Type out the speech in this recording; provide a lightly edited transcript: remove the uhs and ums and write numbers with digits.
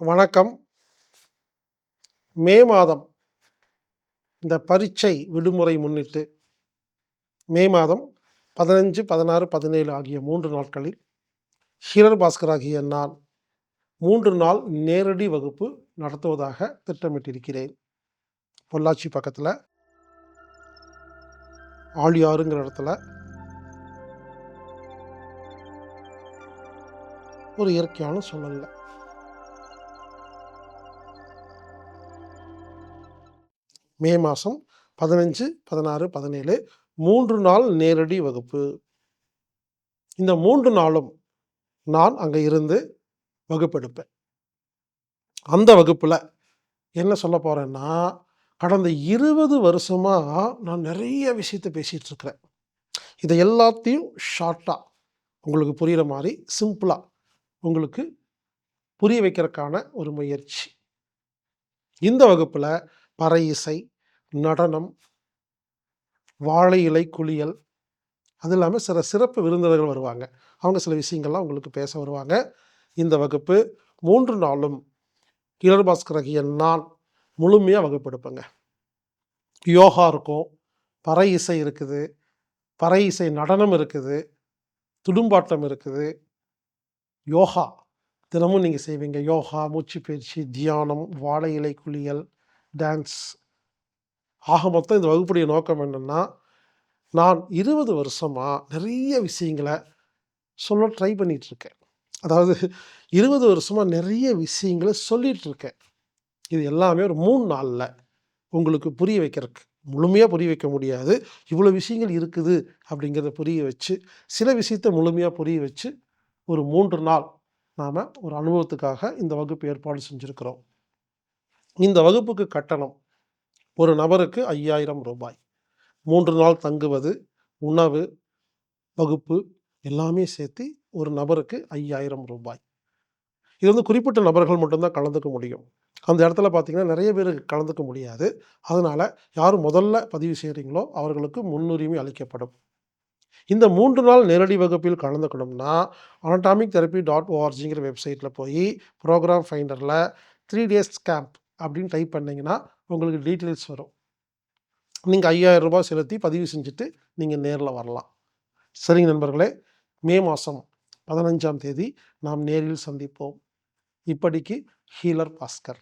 வணக்கம். மே மாதம் இந்த பரீட்சை விடுமுறை முன்னிட்டு மே மாதம் 15, 16, 17 ஆகிய 3 நாட்களில் ஹீரர் பாஸ்கர் ஆகிய நான் 3 நாள் நேரடி வகுப்பு நடத்துவதாக திட்டமிட்டிருக்கிறேன். பொள்ளாச்சி பக்கத்தில் ஆழியாறுங்கிற இடத்துல ஒரு இயற்கையான சூழல்ல. மே மாதம் 15, 16, 17 3 நாள் நேரடி வகுப்பு. இந்த 3 நாளும் நான் அங்கே இருந்து வகுப்பெடுப்பேன். அந்த வகுப்பில் என்ன சொல்ல போகிறேன்னா, கடந்த 20 வருஷமா நான் நிறைய விஷயத்த பேசிகிட்டு இருக்கிறேன். இதை எல்லாத்தையும் ஷார்ட்டாக உங்களுக்கு புரிகிற மாதிரி சிம்பிளாக உங்களுக்கு புரிய வைக்கிறதுக்கான ஒரு முயற்சி. இந்த வகுப்பில் பறை இசை, நடனம், வாழை இலை குளியல், அது இல்லாமல் சில சிறப்பு விருந்தினர்கள் வருவாங்க. அவங்க சில விஷயங்கள்லாம் உங்களுக்கு பேச வருவாங்க. இந்த வகுப்பு 3 நாளும் ஹீரர் பாஸ்கர் ஆகிய நான் முழுமையாக வகுப்பெடுப்பேங்க. யோகா இருக்கும், பறை இசை இருக்குது, பறை இசை நடனம் இருக்குது, துடும்பாட்டம் இருக்குது, யோகா தினமும் நீங்கள் செய்வீங்க. யோகா, மூச்சு பயிற்சி, தியானம், வாழை இலை குளியல், டான்ஸ். ஆக மொத்தம் இந்த வகுப்புடைய நோக்கம் என்னென்னா, நான் 20 வருஷமாக நிறைய விஷயங்களை சொல்ல ட்ரை பண்ணிகிட்ருக்கேன். அதாவது 20 வருஷமாக நிறைய விஷயங்களை சொல்லிகிட்ருக்கேன். இது எல்லாமே ஒரு 3 நாளில் உங்களுக்கு புரிய வைக்கிறதுக்கு, முழுமையாக புரிய வைக்க முடியாது. இவ்வளோ விஷயங்கள் இருக்குது அப்படிங்கிறத புரிய வச்சு, சில விஷயத்தை முழுமையாக புரிய வச்சு, ஒரு 3 நாள் நாம் ஒரு அனுபவத்துக்காக இந்த வகுப்பு ஏற்பாடு செஞ்சுருக்கிறோம். இந்த வகுப்புக்கு கட்டணம் ஒரு நபருக்கு 5000 ரூபாய். 3 நாள் தங்குவது, உணவு, வகுப்பு எல்லாமே சேர்த்து ஒரு நபருக்கு 5000 ரூபாய். இது குறிப்பிட்ட நபர்கள் மட்டும்தான் கலந்துக்க முடியும். அந்த இடத்துல பார்த்தீங்கன்னா நிறைய பேர் கலந்துக்க முடியாது. அதனால் யார் முதல்ல பதிவு செய்கிறீங்களோ அவர்களுக்கு முன்னுரிமை அளிக்கப்படும். இந்த 3 நாள் நேரடி வகுப்பில் கலந்துக்கணும்னா anatomic-therapy.orgங்கிற வெப்சைட்டில் போய் ப்ரோக்ராம் ஃபைண்டரில் 3 days கேம்ப் அப்படின்னு டைப் பண்ணிங்கன்னா உங்களுக்கு டீட்டெயில்ஸ் வரும். நீங்கள் 5000 ரூபாய் செலுத்தி பதிவு செஞ்சுட்டு நீங்கள் நேரில் வரலாம். சரிங்க நண்பர்களே, மே மாதம் 15ஆம் தேதி நாம் நேரில் சந்திப்போம். இப்படிக்கு ஹீலர் பாஸ்கர்.